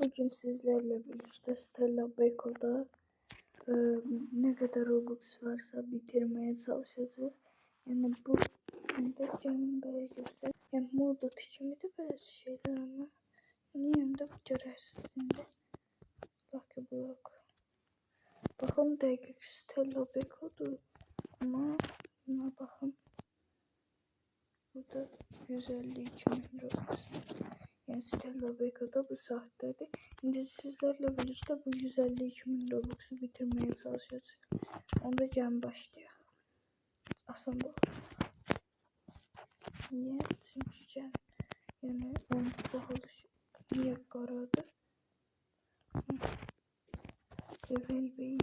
Bugün sizlerle birlikte Stella Beko'da ne kadar Robux varsa bitirmeye çalışacağız. Yani bu şimdi canım böyle göster. Yani Modot içimi de bazı şeyler ama niye de görürsünüz şimdi. Lucky Block. Bakın dakik Stella Beko'dur ama buna bakın. Burada 152.000 Robux. Yani Stella Beko'da bu sahteydi. Şimdi sizlerle birlikte bu 152.000 Robux'u bitirmeye çalışacağız. Onda can başlayalım. Aslında niye? Çünkü can yani onun kuruluş niye karadı? Level beyin.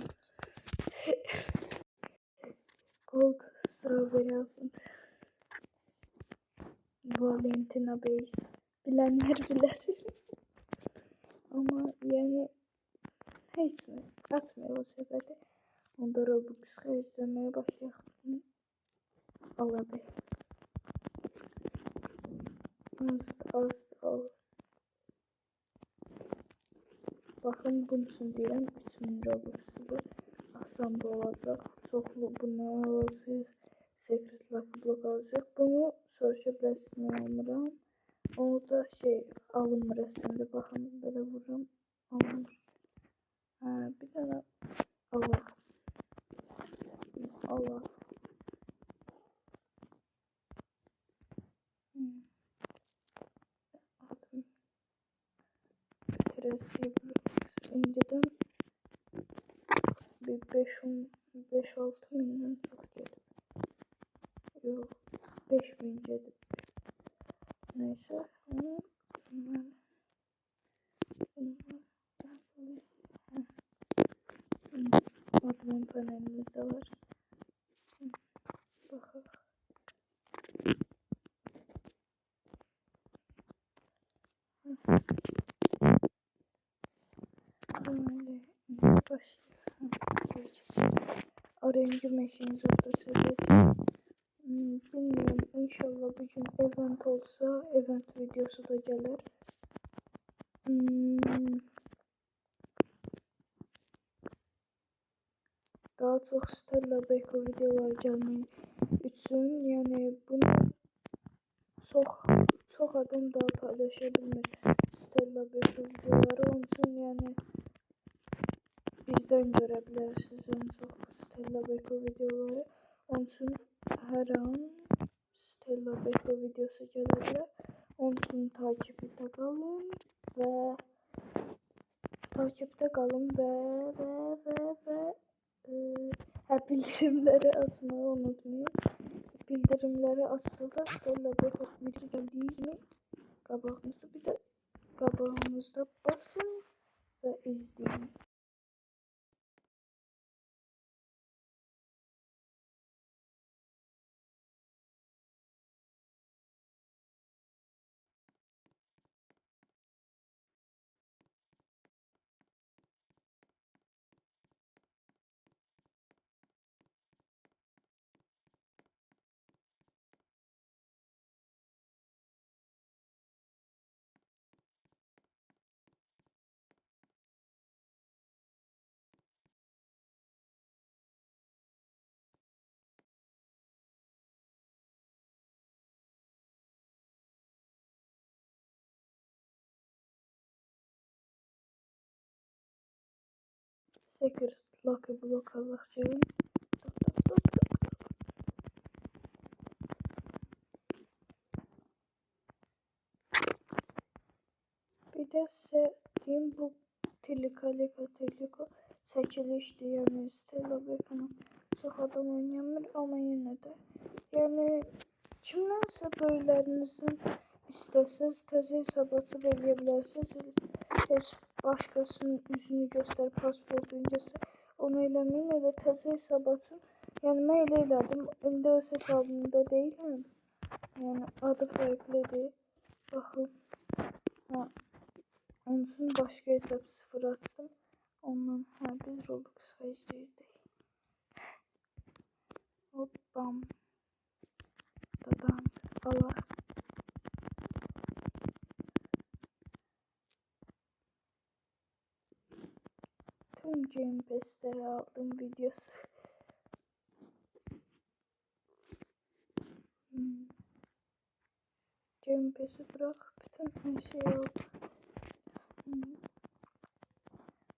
Gold Strawberry alsın. Valentina Base. Bilenler bilir. Ama yani neyse atmıyor o sefer de. Onda Robux izlemeye başlayalım. Allah be. Az al. Bakın bunun için deyirəm 3000 Robux'u asan da olacaq. Çoxlu bunu alacaq. Secret Lucky Block alacaq. Bunu soruşa bilərsiniz nə almıram. Onu da alınmır əslində. Baxın belə vururam. Alınmır. Bir dənə Allah. Allah. Adım. Bitirəcəyim. İncədən bir 5-6 mindən çox gedib. Yox, 5000 gedib. Neyse, admin panelimizde var. Bakalım. Böyle başlayalım. Arayıcı Machines Autos'da bilmiyorum. İnşallah bugün event olsa event videosu da gelir. Daha çok Stella Beko videolar gelmeyi üçün. Yani bunu çok adam daha paylaşabilmir. Stella Beko videoları onun için yani bizden görebilirsiniz en çok Stella Beko videoları. Onun için her an Stella Beko videosu gelebilir. Onun için takipte kalın ve bildirimleri açmayı unutmayın. Bildirimleri açtığında Stella Beko video geldiği gibi kabağımızda basın ve izleyin. Secret Lucky Block alacağım. Bir de size diyeyim bu Tiliko seçilişti yani Stella Beko'nun çok adam oynayamır ama yine de yani kimdense böylerinizin istəsiz təzə hesab açıb eləyə bilərsiniz. Heç başqasının üzünü göstər, pasportunu göstər. Onu eləməyin, elə təzə hesab açın. Yəni mən elə elədim. İndi öz hesabımda deyiləm. Yəni adı fərqlidir. Baxın. Onun için başka hesap 0 açtım. Ondan biz Robux izleyirdik. Hop bam. Dadam. Allah. Tüm Game Pass'leri aldım videosu. Game Pass'i bırak, bütün her şeyi aldım.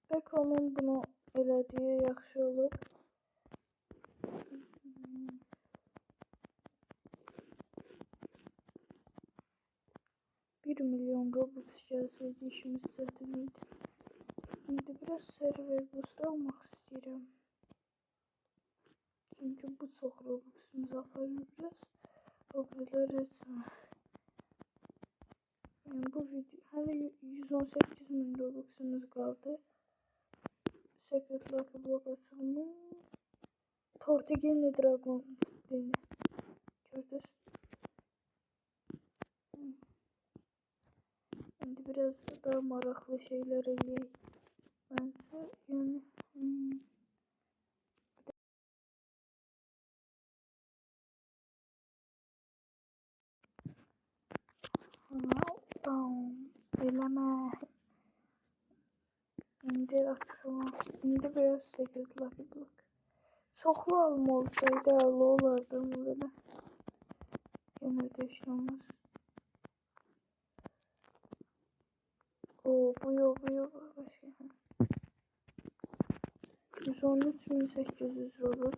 Belki onun bunu elədiyi yaxşı olur. 1 milyon Robux gelseydi işimiz çətiniydi. Şimdi biraz server boost almak istiyorum. Çünkü bu çok Robux'umuzu aparır biraz. Robux'ları yani bu video hani 118 bin Robux'umuz kaldı. Secret Lucky Block açılımı. Tortigenli Dragon Foot'ini gördünüz. Şimdi biraz daha maraklı şeyler eləyək. Bence yani eleme. Şimdi açalım. Şimdi biraz Secret Lucky Block. Çoxlu alma olsaydı əla olardı ama belə. Yenə də heç nə olmaz. Bu yok. Başka. 113.800 Robux.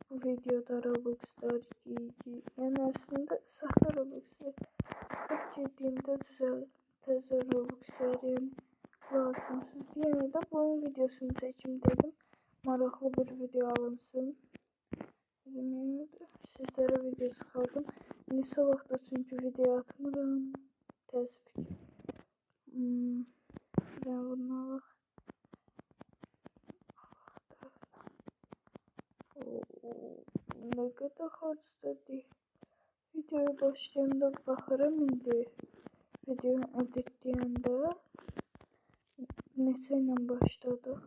Bu videoda Robux'lar giydi. Yani aslında sahte Robux'lar. Sıkıp giydiğimde tezə Robux'lar yani lazımsız. Yine de bunun videosunu çekim dedim. Maraqlı bir video alınsın. Sizlere video çıxardım. Neçə vaxtda çünkü video atmıram. Təəssüf ki. Ben buna bak. Ne kadar harcadı. Videoya başlayanda baxıram indi. Video editləyəndə neçə ilə başladıq.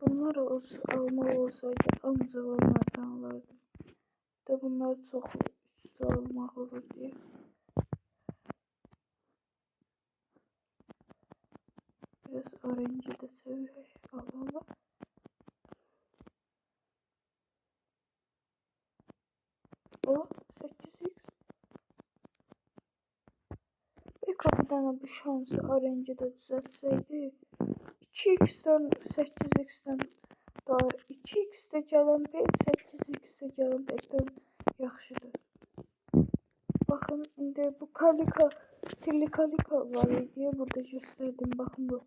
Bunlar almaq olsaydı ancaq onlardan alardım. De bunlar çox üstü almaq olur diye. Biraz orange de çevirək. Alalım. O 8x. Bir kapıdan bu şansı orange de düzəltsəydi 2x'dən 8x'dən daha 2x'də gələn pek 8x'də gələn pekdən yaxşıdır. Bakın indi bu kalika var diye burada gösterdim. Bakın bu.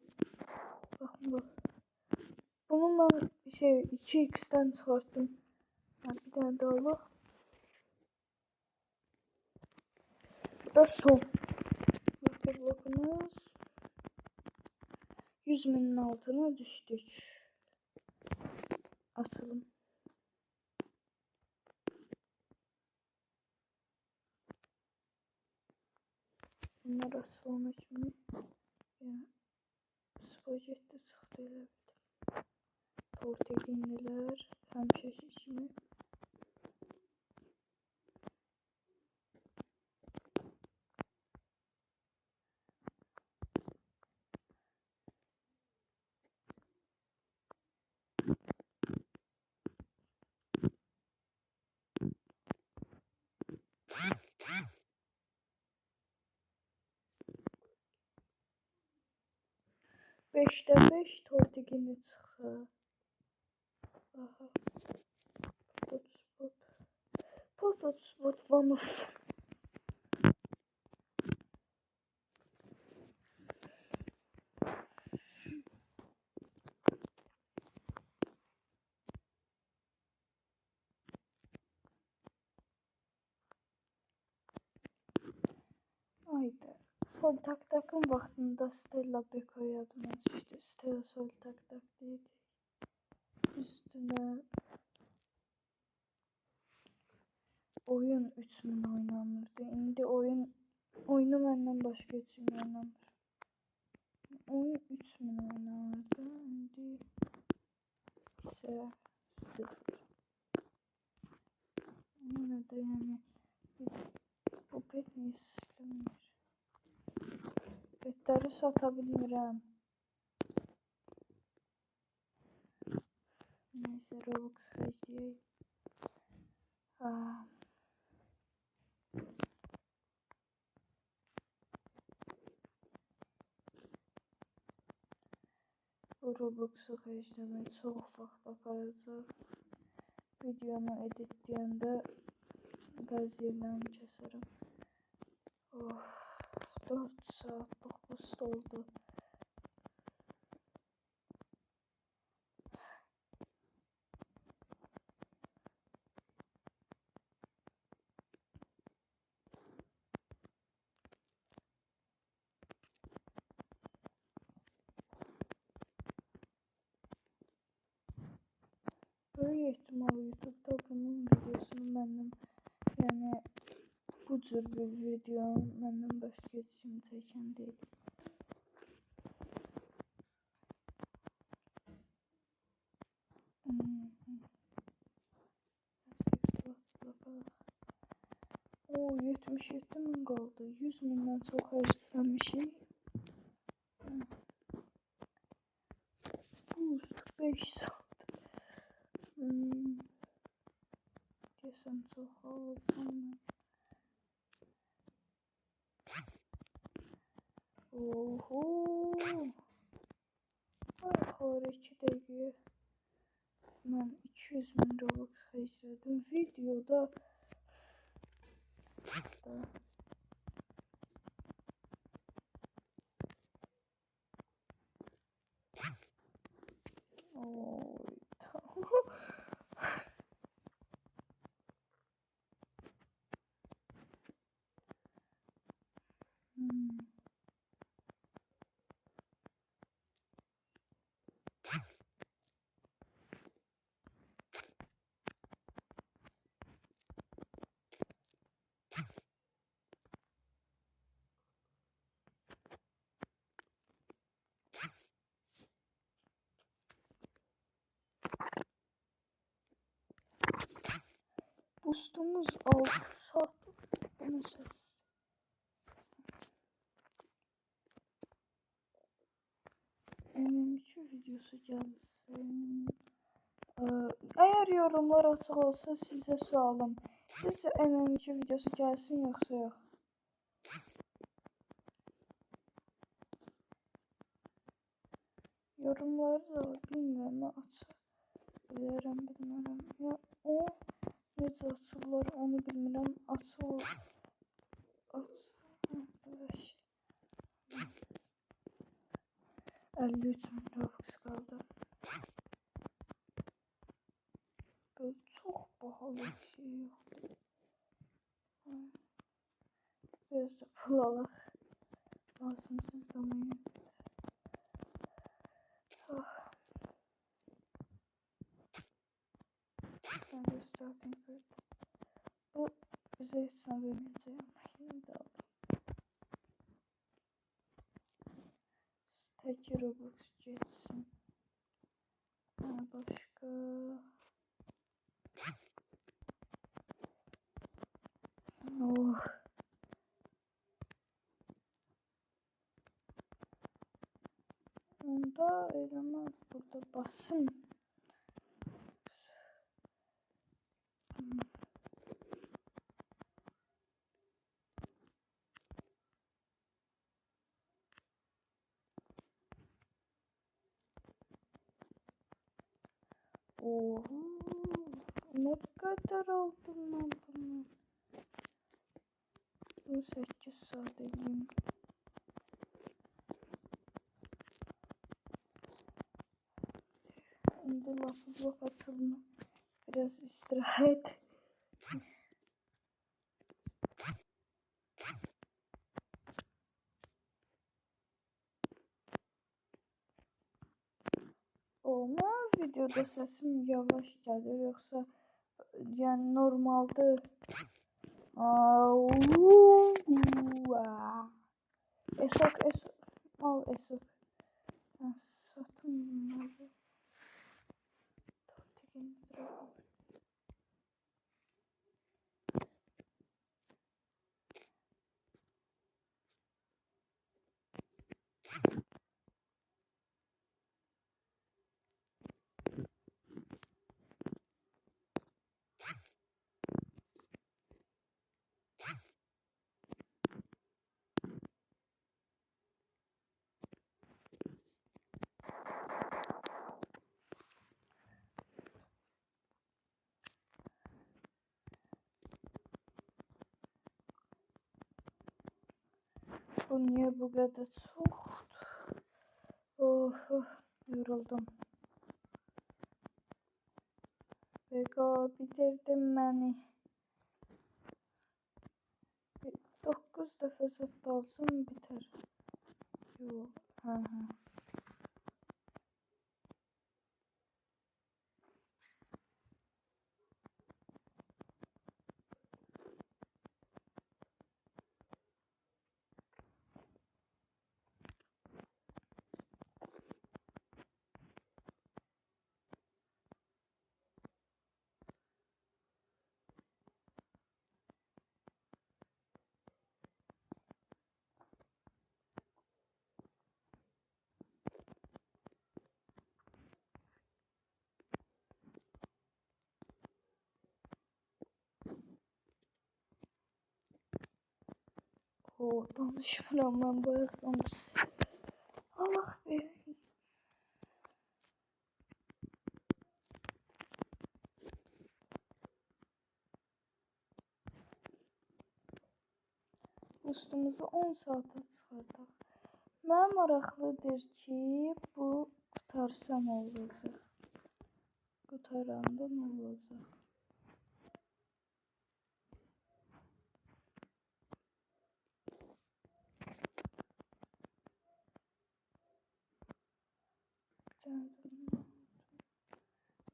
Bunu ben 2x'dən çıxartdım. Bir tane daha var. Bu da son. Bakınız. 100 binin altına düştük. Asılım. Bunlar asılmış mı? Yani spajette çıktı elə bir. Torteginliler, həmişə şişmi. Beşte 5 tortegini çıxır. Aha. Potspot one of. Haydi. Sol takın vaxtında Stella Beko'ya adıma düşdü. Stella sol tak deyildi. Üstüne oyun 3000 oynanırdı. İndi oyunu məndən başqa heç kim oynamır. Oyun 3000 oynanırdı. İndi isə 0. Yine de yani bu Bet niye sistemler? Betleri satabilmirəm. Neyse Robux xərcləyək. Bu Robux'u xərcləmək çox vaxt aparacaq. Videonu editləyəndə bəzi yerlərini kəsərəm. 4 saatlıq post oldu. Böyük ehtimal YouTube'da bunun videosunu məndən, yəni bu cür bir video məndən başqa heç kim çəkən deyil. O 77.000 qaldı. 100.000'dən çox xərcləmişik. Boost 5 saat. Desem çok alacağım ben. Oho. Ay xarı 2 dəqiqəyə mən 200.000 Robux xərclədim. Videoda boostumuz 6 saat. Bunu ses. MM2 videosu gelsin. Eğer yorumlar açık olsa size sualım. Sizce MM2 videosu gelsin yoksa yok? Yorumları da bilmiyorum, açık. Bilmiyorum. Ya o necə açılır onu bilmirəm. Açıl. 53.000 Robux kaldı. Böyle çok pahalı bir şey yoktu. Biraz da pul alaq. Lazımsız zaman. Ben de starting point. Bu bize hiç vermeyeceğim. Şimdi aldım. Tek Robux geçsin. Başka. Oh. Onda eleman burada basın. Oho. Ne kadar aldım ben bunu? 8 saat edeyim. Şimdi lafı blok atılma. Biraz istirahat. Ama videoda sesim yavaş gelir yoksa yani normalde Esok al Esok. Satın bunları. Bu niye bu kadar soğuktu? Of, yoruldum. Vega bitirdim beni. 9 dəfə zat alsam biter. Yok. Ha. Danışmıram ben bu ayaktan. Allah be. Boostumuzu 10 saate çıxardaq. Mənə maraqlıdır ki, bu qutarsa nə olacaq? Qutaranda nə olacaq?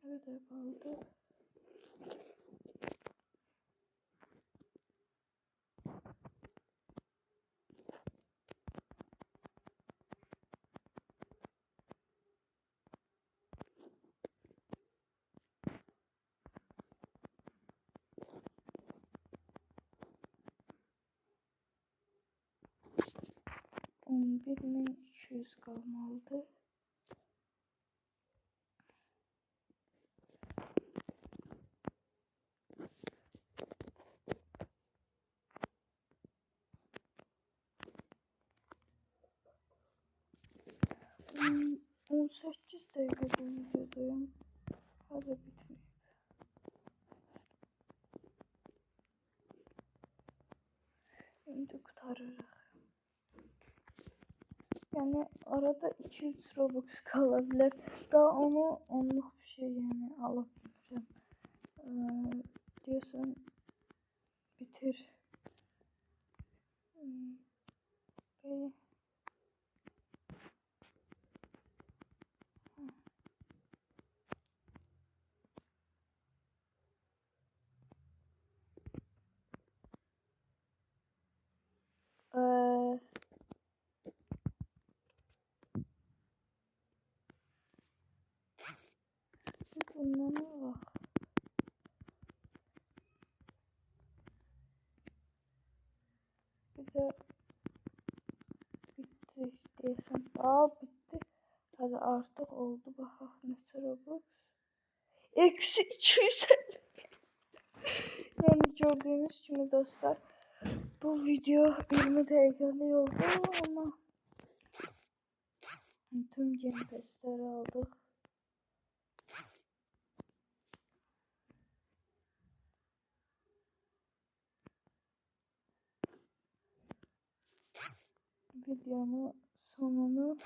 Ne kadar kaldı? $11.200 kalmalıdır. Hmm, 18 dakikada videodayım. Hadi bitmiyor. Şimdi kurtarırıq. Yani arada 2-3 Robux kalabilir. Daha onu onluk bir şey yani alabileceğim. Diyorsan bitir. Böyle. Bundan bak. Bir de bitti diyorsan. Bitti. Hadi artık oldu. Bakaq neçə Robux. Eksi 250. Yani gördüğünüz gibi dostlar. Bu video 20 dakikalık oldu ama tüm game testleri aldık. Videonun sonunu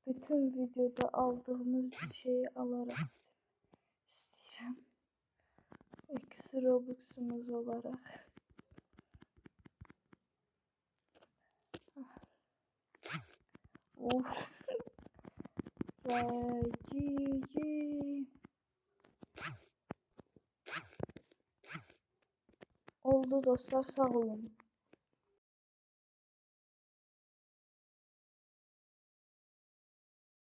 bütün videoda aldığımız bir şeyi alarak istedim. Eksi Robux'umuz olarak. Of. Ve GG. Oldu dostlar, sağ olun.